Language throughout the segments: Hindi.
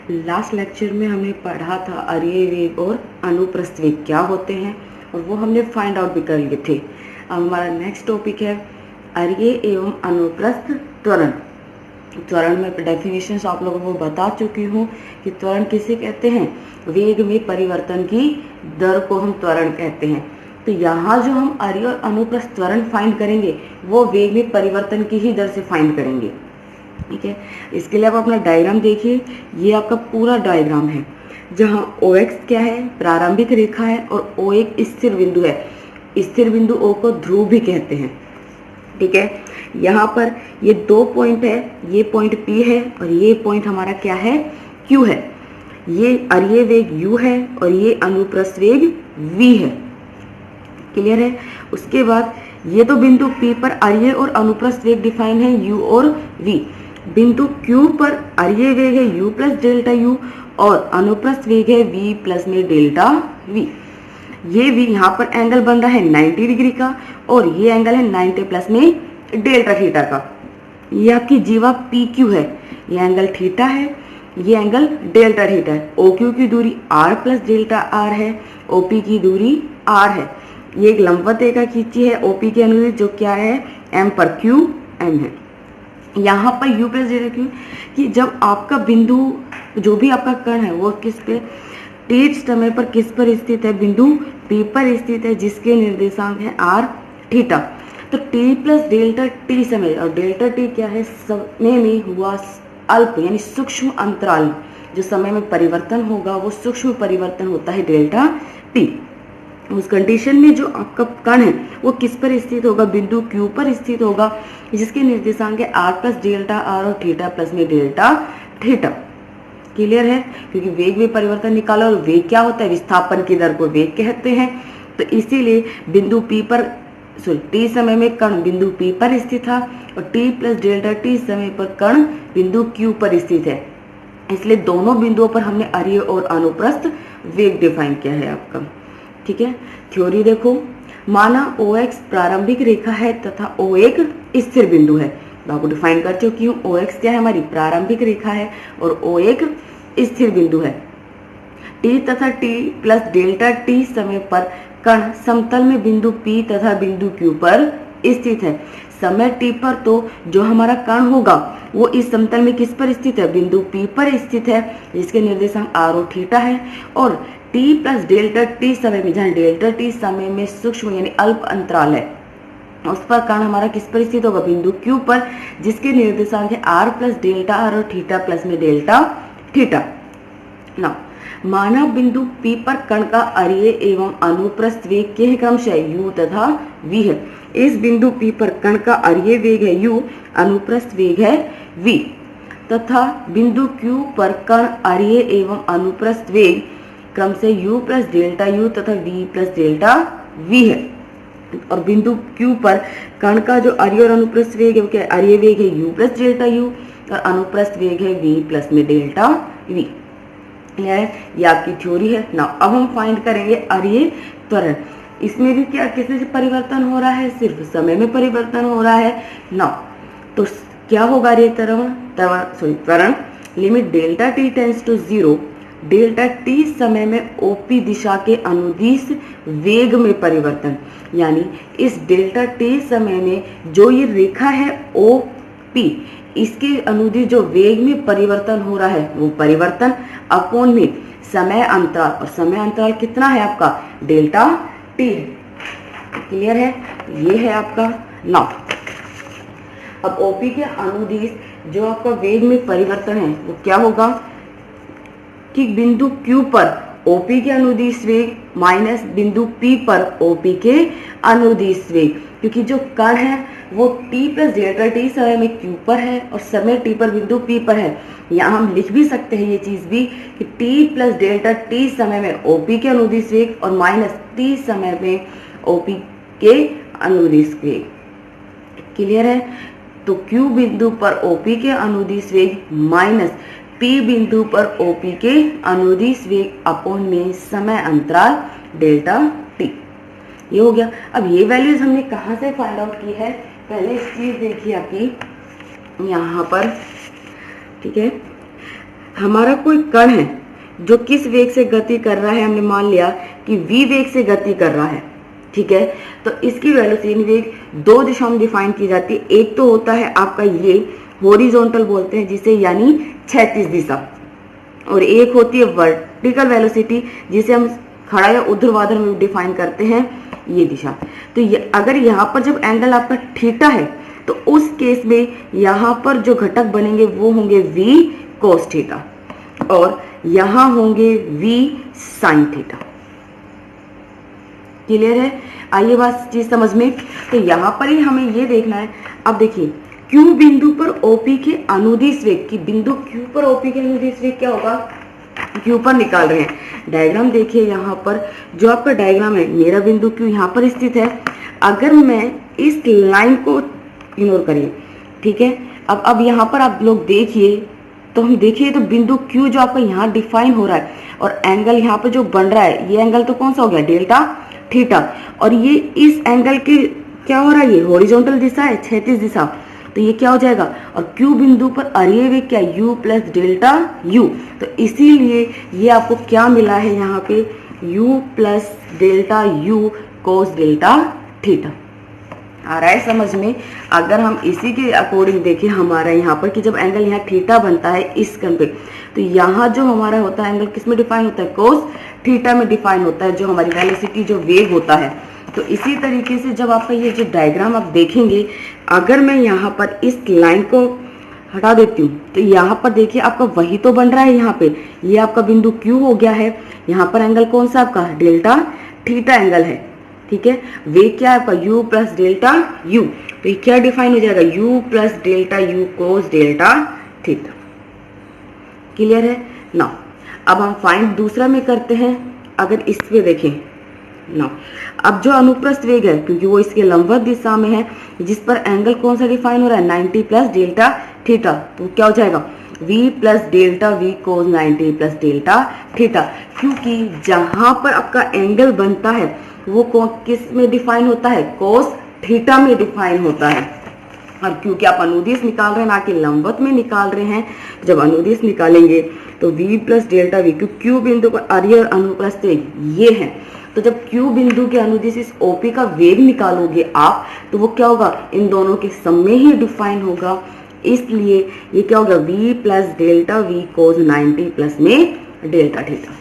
लास्ट लेक्चर में हमने पढ़ा था अरीय वेग और अनुप्रस्थ वेग क्या होते हैं और वो हमने फाइंड आउट भी कर लिए थे। अब हमारा नेक्स्ट टॉपिक है अरीय एवं अनुप्रस्थ त्वरण। त्वरण में डेफिनेशंस आप लोगों को बता चुकी हूँ कि त्वरण किसे कहते हैं, वेग में परिवर्तन की दर को हम त्वरण कहते हैं। तो यहाँ जो हम अरीय और अनुप्रस्थ त्वरण फाइंड करेंगे वो वेग में परिवर्तन की ही दर से फाइंड करेंगे। ठीक है, इसके लिए आप अपना डायग्राम देखिए। ये आपका पूरा डायग्राम है जहाँ OX क्या है, प्रारंभिक रेखा है, और O एक स्थिर बिंदु है। स्थिर बिंदु O को ध्रुव भी कहते हैं। ठीक है, यहाँ पर ये दो पॉइंट है, ये पॉइंट P है और ये पॉइंट हमारा क्या है, Q है। ये अरीय वेग U है और ये अनुप्रस्थ वेग V है। क्लियर है। उसके बाद ये तो बिंदु P पर अरीय और अनुप्रस्थ वेग डिफाइन है U और V। बिंदु Q पर अरीय वेग है U प्लस डेल्टा U और अनुप्रस्थ वेग है V प्लस में डेल्टा V। ये V यहाँ पर एंगल बन रहा है 90 डिग्री का और ये एंगल है 90 प्लस में डेल्टा थीटा का। ये आपकी जीवा PQ है, ये एंगल थीटा है, ये एंगल डेल्टा थीटा है। OQ की दूरी R प्लस डेल्टा R है, OP की दूरी R है। ये एक लंबवत रेखा खींची है OP के अनुदिश जो क्या है, M पर Q M है। यहाँ पर U प्लस डेल्टा Q कि जब आपका बिंदु जो भी आपका कण है वो किस पे, t समय पर किस पर स्थित है, बिंदु P पर स्थित है जिसके निर्देशांक है R थीटा। तो t प्लस डेल्टा t समय और डेल्टा t क्या है, समय में हुआ अल्प यानी सूक्ष्म अंतराल जो समय में परिवर्तन होगा वो सूक्ष्म परिवर्तन होता है डेल्टा t। उस कंडीशन में जो आपका कण है वो किस पर स्थित होगा, बिंदु Q पर स्थित होगा जिसके निर्देशांक है R प्लस डेल्टा R और थीटा प्लस में डेल्टा थीटा। क्लियर है, क्योंकि वेग में परिवर्तन निकाला और वेग क्या होता है, विस्थापन की दर को वेग कहते हैं। तो इसीलिए बिंदु P पर t समय में कण बिंदु P पर स्थित था और t प्लस डेल्टा t समय पर कण बिंदु Q पर स्थित है। इसलिए दोनों बिंदुओं पर हमने अरीय और अनुप्रस्थ वेग डिफाइन किया है आपका। ठीक है, थ्योरी देखो। माना OX प्रारंभिक रेखा है तथा O एक स्थिर बिंदु है। मैं आपको डिफाइन कर चुकी हूँ। OX क्या है, हमारी प्रारंभिक रेखा है और O एक स्थिर बिंदु है। T तथा T प्लस डेल्टा T समय पर कण समतल में बिंदु P तथा बिंदु Q पर स्थित है। समय T पर तो जो हमारा कण होगा वो इस समतल में किस पर स्थित है, बिंदु P पर स्थित है जिसके निर्देशांक R और थीटा है। और T प्लस डेल्टा T समय में, जहाँ डेल्टा T समय में सूक्ष्म यानी अल्प अंतराल है, उस पर कण हमारा किस पर स्थित होगा, बिंदु Q पर जिसके निर्देशांक है R प्लस डेल्टा R और थीटा प्लस में डेल्टा थीटा। ना माना बिंदु P पर कण का अरीय एवं अनुप्रस्थ वेग के क्रमशः U तथा V है। इस बिंदु P पर कण का अरीय वेग है U, अनुप्रस्थ वेग है V तथा बिंदु Q पर कण अरीय एवं अनुप्रस्थ वेग क्रमशः U प्लस डेल्टा U तथा V प्लस डेल्टा V है। और बिंदु Q पर कण का जो अरीय और अनुप्रस्थ वेग है वो क्या, अरीय वेग है U प्लस डेल्टा U और अनुप्रस्थ वेग है V प्लस में डेल्टा V। है ये आपकी थ्योरी है ना। अब हम फाइंड करेंगे अरीय त्वरण। इसमें भी क्या किसी से परिवर्तन हो रहा है, सिर्फ समय में परिवर्तन हो रहा है ना। तो क्या होगा अरीय त्वरण, limit delta t tends to 0, delta t समय में OP दिशा के अनुदिश वेग में परिवर्तन। यानी इस डेल्टा t समय में जो ये रेखा है OP, इसके अनुदिश जो वेग में परिवर्तन हो रहा है वो परिवर्तन अपॉन में समय अंतराल, और समय अंतराल कितना है आपका, डेल्टा t है। क्लियर है, ये है आपका नाउ। अब OP के अनुदिश जो आपका वेग में परिवर्तन है वो क्या होगा कि बिंदु Q पर OP के अनुदिश वेग माइनस बिंदु P पर OP के अनुदिश वेग, क्योंकि जो कण है वो t प्लस डेल्टा t समय में Q पर है और समय t पर बिंदु P पर है। यहाँ हम लिख भी सकते हैं ये चीज भी कि t प्लस डेल्टा t समय में OP के अनुदिश वेग और माइनस t समय में OP के अनुदिश वेग। क्लियर है, तो Q बिंदु पर OP के अनुदिश वेग माइनस P बिंदु पर OP के अनुदिश वेग अपॉन में समय अंतराल डेल्टा t। ये हो गया। अब ये वैल्यूज हमने कहाँ से फाइंड आउट की है, पहले इस चीज देखिए आपकी यहाँ पर। ठीक है, हमारा कोई कण है जो किस वेग से गति कर रहा है, हमने मान लिया कि v वेग से गति कर रहा है, ठीक है। तो इसकी वेलोसिटी वेग दो दिशाओं में डिफाइन की जाती है। एक तो होता है आपका ये हॉरिजॉन्टल बोलते हैं जिसे, यानी क्षैतिज दिशा, और एक होती है वर्टिकल वेलोसिटी जिसे हम खड़ा या ऊर्ध्वाधर में डिफाइन करते हैं, ये दिशा। तो अगर यहाँ पर जब एंगल आपका थीटा है तो उस केस में यहाँ पर जो घटक बनेंगे वो होंगे v cos थीटा और यहाँ होंगे v sin थीटा। क्लियर है? आइए बात चीज समझ में। तो यहाँ पर ही हमें ये देखना है। अब देखिए Q बिंदु पर OP के अनुदिश वेग की, बिंदु Q पर OP के अनुदिश वेग क्या होगा, Q पर निकाल रहे हैं। डायग्राम देखिए, यहाँ पर जो आपका डायग्राम है, मेरा बिंदु Q यहाँ पर स्थित है। अगर मैं इस लाइन को इग्नोर करिए, ठीक है। अब यहाँ पर आप लोग देखिए, तो हम देखिए तो बिंदु Q जो आपका यहाँ डिफाइन हो रहा है और एंगल यहाँ पर जो बन रहा है, ये एंगल तो कौन सा हो गया, डेल्टा थीटा, और ये इस एंगल के क्या हो रहा है, ये हॉरिजॉन्टल दिशा है, क्षैतिज दिशा, तो ये क्या हो जाएगा। और Q बिंदु पर अरीय वेग क्या, u प्लस डेल्टा u, तो इसीलिए ये आपको क्या मिला है यहाँ पे, u plus delta u cos delta theta. आ रहा है समझ में? अगर हम इसी के अकॉर्डिंग देखें हमारा यहाँ पर कि जब एंगल यहाँ थीटा बनता है इस कण पे, तो यहाँ जो हमारा होता है एंगल किस में डिफाइन होता है, कोस थीटा में डिफाइन होता है, जो हमारी वेलोसिटी जो वेग होता है। तो इसी तरीके से जब आपका ये जो डायग्राम आप देखेंगे, अगर मैं यहाँ पर इस लाइन को हटा देती हूँ तो यहाँ पर देखिए आपका वही तो बन रहा है। यहाँ पे ये आपका बिंदु Q हो गया है, यहाँ पर एंगल कौन सा आपका, डेल्टा थीटा एंगल है, ठीक है। वेग क्या है आपका, u प्लस डेल्टा u, तो ये क्या डिफाइन हो जाएगा, u plus delta u cos delta theta. Clear है ना? अब हम फाइंड दूसरा में करते हैं। अगर इस पे देखें ना, अब जो अनुप्रस्थ वेग है, क्योंकि वो इसके लंबवत दिशा में है, जिस पर एंगल कौन सा डिफाइन हो रहा है, 90 प्लस डेल्टा थीटा, तो क्या हो जाएगा, v प्लस डेल्टा v कोस 90 प्लस डेल्टा थीटा। क्योंकि जहां पर आपका एंगल बनता है वो किस में डिफाइन होता है, कोस थीटा में डिफाइन होता है। और क्योंकि आप अनुदिश निकाल रहे हैं ना कि लंबवत में निकाल रहे हैं, जब अनुदिश निकालेंगे तो v प्लस डेल्टा v, क्योंकि Q बिंदु पर अरीय और अनुप्रस्थ वेग ये है, तो जब Q बिंदु के अनुदिश इस OP का वेग निकालोगे आप, तो वो क्या होगा, इन दोनों के सम में ही डिफाइन होगा। इसलिए ये क्या होगा, v प्लस डेल्टा v कोस 90 प्लस में डेल्टा थीटा।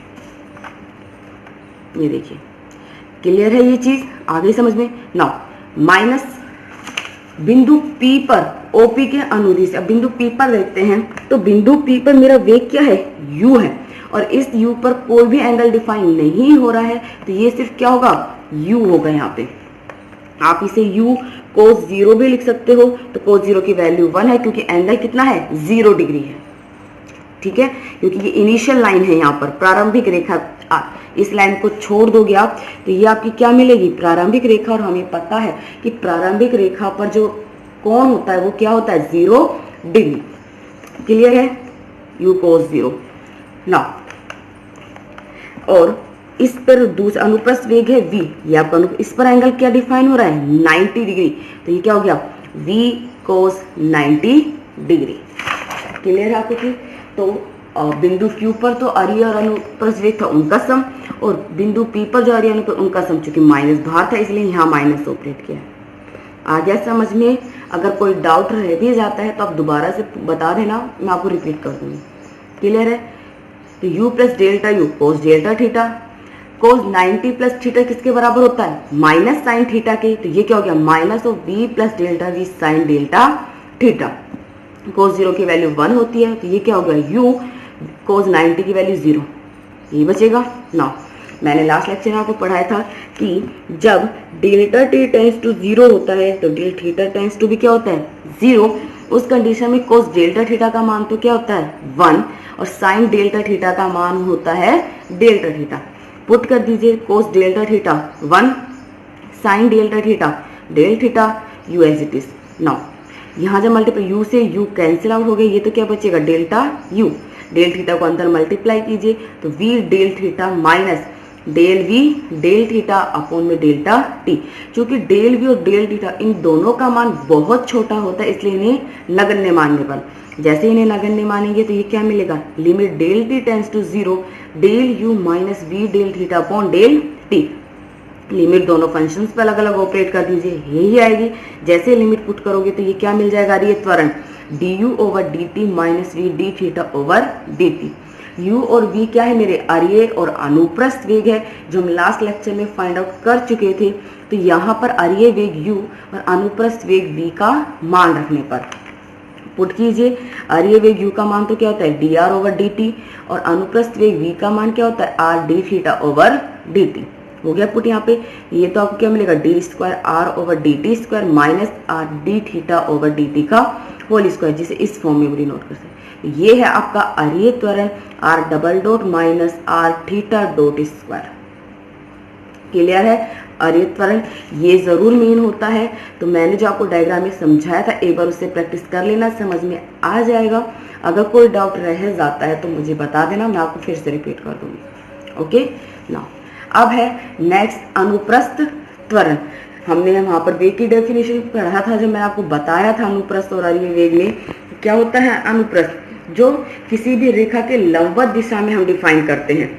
ये देखिए क्लियर है ये चीज, आगे समझ में ना। माइनस बिंदु P पर OP के अनुदिश। अब बिंदु P पर देखते हैं, तो बिंदु P पर मेरा वेग क्या है, u है, और इस u पर कोई भी एंगल डिफाइन नहीं हो रहा है, तो ये सिर्फ क्या होगा, u होगा। यहाँ पे आप इसे u कोस 0 भी लिख सकते हो, तो कोस 0 की वैल्यू 1 है, क्योंकि एंगल कितना है, 0 डिग्री है, ठीक है। क्योंकि ये इनिशियल लाइन है, यहाँ पर प्रारंभिक रेखा, इस लाइन को छोड़ दोगे आप तो ये आपकी क्या मिलेगी, प्रारंभिक रेखा। और हमें पता है कि प्रारंभिक रेखा पर जो कोण होता है वो क्या होता है, 0 डिग्री। क्लियर है, u कोस 0 ना। और इस पर दूसरा अनुप्रस्थ वेग है v, ये आपका इस पर एंगल क्या डिफाइन हो रहा है, 90 डिग्री, तो ये क्या हो गया, v कोस 90 डिग्री। क्लियर है आपको? तो बिंदु Q पर तो अरीय और अनुप्रस्थ वेग था, उनका सम, और बिंदु P पर जो अरीय अनुप्रस्थ उनका सम, चूंकि माइनस बाहर था इसलिए यहाँ माइनस ऑपरेट किया। आ गया समझ में? अगर कोई डाउट रह भी जाता है तो आप दोबारा से बता देना, मैं आपको रिपीट कर दूंगी। क्लियर है? तो u plus delta u cos delta theta, cos 90 plus theta किसके बराबर होता है, माइनस साइन थीटा के, तो ये क्या हो गया, minus of v plus delta v sine delta theta. Cos 0 की वैल्यू 1 होती है, तो ये क्या हो गया, u कोस 90 की वैल्यू 0, ये बचेगा ना। मैंने लास्ट लेक्चर में आपको पढ़ाया था कि जब डेल्टा t टेंस टू 0 होता है तो डेल्टा थीटा टेंस टू भी क्या होता है, 0। उस कंडीशन में कोस डेल्टा थीटा का मान तो क्या होता है, 1, और साइन डेल्टा थीटा का मान होता है डेल्टा थीटा। पुट कर दीजिए, cos delta theta 1, sine delta theta del theta, u as it is. Now यहाँ जब मल्टीप्लाई u से u कैंसिल आउट हो गए, ये तो क्या बचेगा, डेल्टा u। डेल थीटा को अंदर मल्टीप्लाई कीजिए तो v del theta minus del v del theta upon में डेल्टा t। क्योंकि डेल v और डेल थीटा इन दोनों का मान बहुत छोटा होता है, इसलिए इन्हें नगण्य मानने पर, जैसे इन्हें नगण्य मानेंगे तो ये क्या मिलेगा, limit del t tends to 0 del u minus v del theta upon del t. Limit दोनों फंक्शंस पे अलग अलग ऑपरेट कर दीजिए, यही आएगी। जैसे लिमिट पुट करोगे तो ये क्या मिल जाएगा, ये त्वरण d u over d t minus v d theta over d t. u और v क्या है मेरे, अर्ये और अनुप्रस्थ वेग है, जो हम लास्ट लेक्चर में फाइंड आउट कर चुके थे। तो यहाँ पर अर्ये वेग u और अनुप्रस्थ वेग v का मान रखने पर पुट कीजिए। अर्ये वेग u का मान तो क्या होता है dr ओवर dt और अनुप्रस्थ वेग v का मान क्या होता है r d theta over dt। हो गया पुट यहाँ पे। ये तो आपको क्या मिलेगा, D square r over dt square minus r d theta over dt का होल स्क्वायर, जिसे इस फॉर्म में भी नोट कर सकते हैं। ये है आपका अर्ये त्वरण r double dot minus r theta dot square. Clear है। अर्ये त्वरण ये जरूर मीन होता है, तो मैंने जो आपको डायग्राम में समझाया था एक बार उससे प्रैक्टिस कर लेना, समझ में आ जाएगा। अगर कोई डाउट रह जाता है तो मुझे बता देना, मैं आपको फिर से रिपीट कर दूंगी। ओके नाउ अब है नेक्स्ट अनुप्रस्थ त्वरण। हमने वहां पर वेग की डेफिनेशन पढ़ा था, जब मैं आपको बताया था अनुप्रस्थ और अर्ये वेग में क्या होता है। अनुप्रस्थ जो किसी भी रेखा के लंबवत दिशा में हम डिफाइन करते हैं।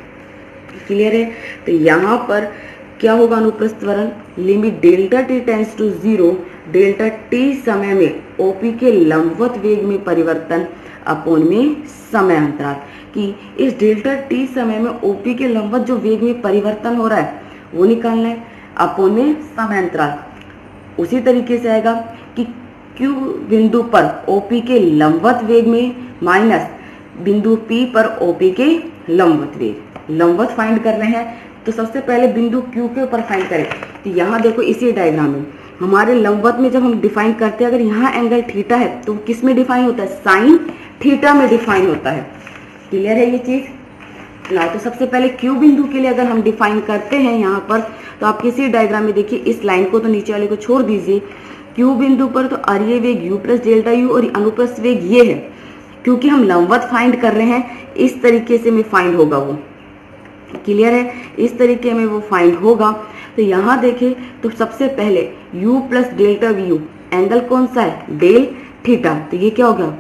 क्लियर है। तो यहाँ पर क्या होगा अनुप्रस्थ त्वरण, limit delta t tends to 0 delta t समय में ओपी के लंबवत वेग में परिवर्तन अपॉन में समय अंतराल, कि इस डेल्टा टी समय में ओपी के लंबवत जो वेग में परिवर्तन हो रहा है वो निकालना है अपॉन में समय अंतराल। उसी तरीके से आएगा कि Q बिंदु पर OP के लंबवत वेग में माइनस बिंदु P पर OP के लंबवत वेग। लंबवत फाइंड कर रहे हैं तो सबसे पहले बिंदु Q के ऊपर फाइंड करें। तो यहाँ देखो इसी डायग्राम में हमारे लंबवत में जब हम डिफाइन करते हैं, अगर यहाँ एंगल थीटा है तो किस में डिफाइन होता है, साइन थीटा में डिफाइन होता है। क्लियर है ये चीज ना। तो सबसे पहले Q बिंदु के लिए अगर हम डिफाइन करते हैं यहाँ पर, तो आप किसी डायग्राम में देखिए, इस लाइन को तो नीचे वाले को छोड़ दीजिए। Q बिंदु पर तो अर्ये वेग u प्लस डेल्टा u और अनुप्रस्थ वेग ये है, क्योंकि हम लंबवत फाइंड कर रहे हैं, इस तरीके से में फाइंड होगा वो। क्लियर है, इस तरीके में वो फाइंड होगा। तो यहाँ देखें तो सबसे पहले u plus delta we, angle कौन सा है, डेल थीटा। तो ये क्या हो गया,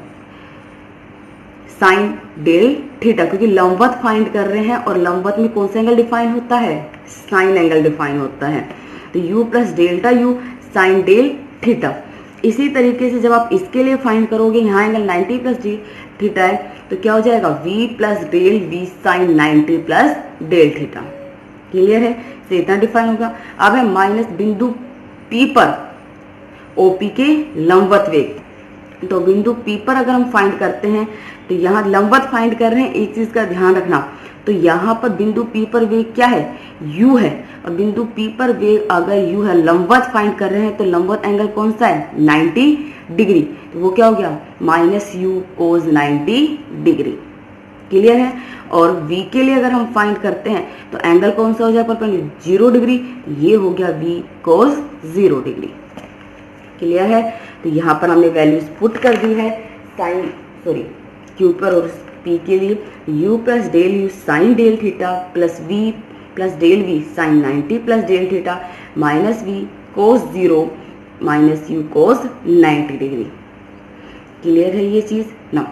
साइन डेल थीटा, क्योंकि लंबवत फाइंड कर रहे हैं और लंबवत में कौन सा एंगल डिफाइन होता है, साइन एंगल डिफाइन होता है। तो u plus delta u sine del theta. इसी तरीके से जब आप इसके लिए फाइंड करोगे, यहाँ एंगल 90 प्लस डी थीटा है, तो क्या हो जाएगा v plus del v sine 90 plus del theta. Clear है, तो इतना डिफाइन होगा। अब है माइनस बिंदु P पर OP के लंबवत वेग। तो बिंदु P पर अगर हम फाइंड करते हैं तो यहाँ लंबवत फाइंड कर रहे हैं, एक चीज का ध्यान रखना। तो यहाँ पर बिंदु P पर वेग क्या है, u है, और बिंदु P पर वेग अगर u है, लंबवत फाइंड कर रहे हैं, तो लंबवत एंगल कौन सा है, 90 डिग्री। तो वो क्या हो गया, minus you cos 90 degree. Clear है। और v के लिए अगर हम फाइंड करते हैं तो एंगल कौन सा हो जाएगा, परपेंडिकुलर 0 डिग्री। ये हो गया v कोस 0 डिग्री। क्लियर है। तो यहाँ पर हमने वैल्यूज पुट कर दी है साइन Q पर और P के लिए, u plus del u sine del theta plus v plus del v sine 90 plus del theta minus v cos 0 minus u cos 90 degree. Clear है ये चीज ना।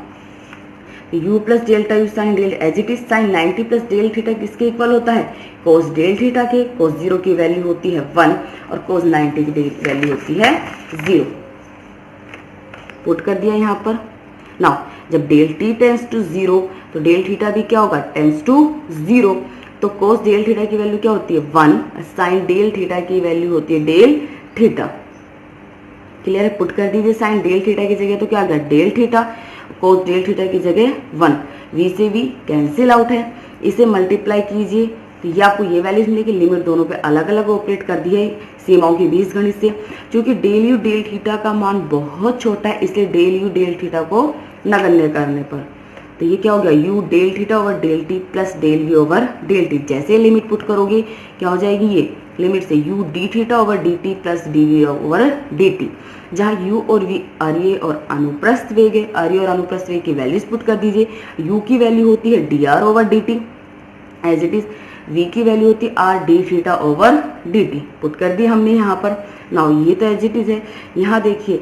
u plus delta u sine del as it is sine 90 plus del theta किसके इक्वल होता है, कोस डेल थीटा के। कोस 0 की वैल्यू होती है 1 और कोस 90 की वैल्यू होती है 0। पुट कर दिया यहाँ पर। नाउ जब डेल टी टेंस टू 0 तो डेल थीटा भी क्या होगा, टेंस टू 0। तो कोस डेल थीटा की वैल्यू क्या होती है 1, साइन डेल थीटा की वैल्यू होती है डेल थीटा। क्लियर है। पुट कर दीजिए साइन डेल थीटा की जगह तो क्या आ गया, डेल थीटा, कोस डेल थीटा की जगह 1। v से v कैंसिल आउट है, इसे मल्टीप्लाई कीजिए तो ये आपको ये वैल्यूज मिलेगी। लिमिट दोनों पे अलग अलग ऑपरेट कर दी है सीमाओं की बीजगणित से। क्योंकि डेल यू डेल थीटा का मान बहुत छोटा है, इसलिए डेल यू डेल थीटा को नगण्य करने पर तो ये क्या हो गया, u del theta over del t plus del v over del t. जैसे लिमिट पुट करोगे क्या हो जाएगी, ये लिमिट से u d theta over d t plus d v over d t, जहाँ यू और वी अर्ये और अनुप्रस्थ वेग है। अर्ये और अनुप्रस्थ वेग की वैल्यूज पुट कर दीजिए। यू की वैल्यू होती है d r over d t as it is, v की वैल्यू होती है r d theta over d t. Put कर दी हमने यहाँ पर। नाउ ये तो एज इट इज है। यहाँ देखिए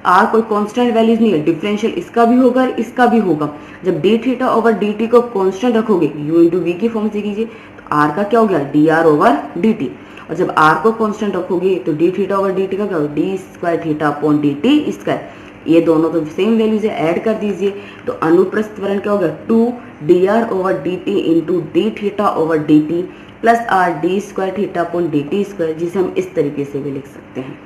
आर कोई कांस्टेंट वैल्यूज नहीं है, डिफरेंशियल इसका भी होगा और इसका भी होगा। जब D theta over d T को कांस्टेंट रखोगे, यू इंटू वी की फॉर्म से कीजिए, तो आर का क्या हो गया, D r over d T. और जब आर को कांस्टेंट रखोगे तो D theta over d T का क्या होगा, D square theta upon D T square. ये दोनों तो सेम वैल्यूज है, ऐड कर दीजिए, तो अनुप्रस्थ त्वरण क्या होगा, 2 D r over d T into D theta over d t plus R D square theta upon D T square, जिसे हम इस तरीके से भी लिख सकते हैं।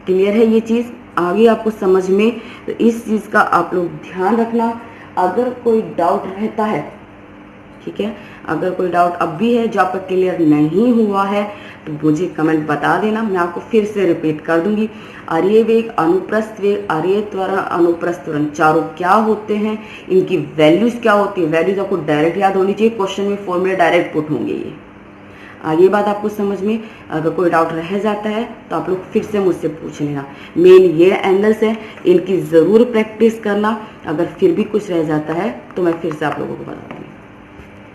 क्लियर है ये चीज़ आगे आपको समझ में? तो इस चीज़ का आप लोग ध्यान रखना। अगर कोई डाउट रहता है, ठीक है, अगर कोई डाउट अब भी है जो आपका क्लियर नहीं हुआ है तो मुझे कमेंट बता देना, मैं आपको फिर से रिपीट कर दूंगी। अरीय वेग, अनुप्रस्थ वेग, अरीय त्वरण, अनुप्रस्थ त्वरण चारों क्या होते हैं, इनकी वैल्यूज क्या होती है, वैल्यूज आपको डायरेक्ट याद होनी चाहिए, क्वेश्चन में फॉर्मूले डायरेक्ट पुट होंगे। ये आगे बात आपको समझ में? अगर कोई डाउट रह जाता है तो आप लोग फिर से मुझसे पूछ लेना। मेन ये एंगल्स है, इनकी ज़रूर प्रैक्टिस करना। अगर फिर भी कुछ रह जाता है तो मैं फिर से आप लोगों को बता दूँ।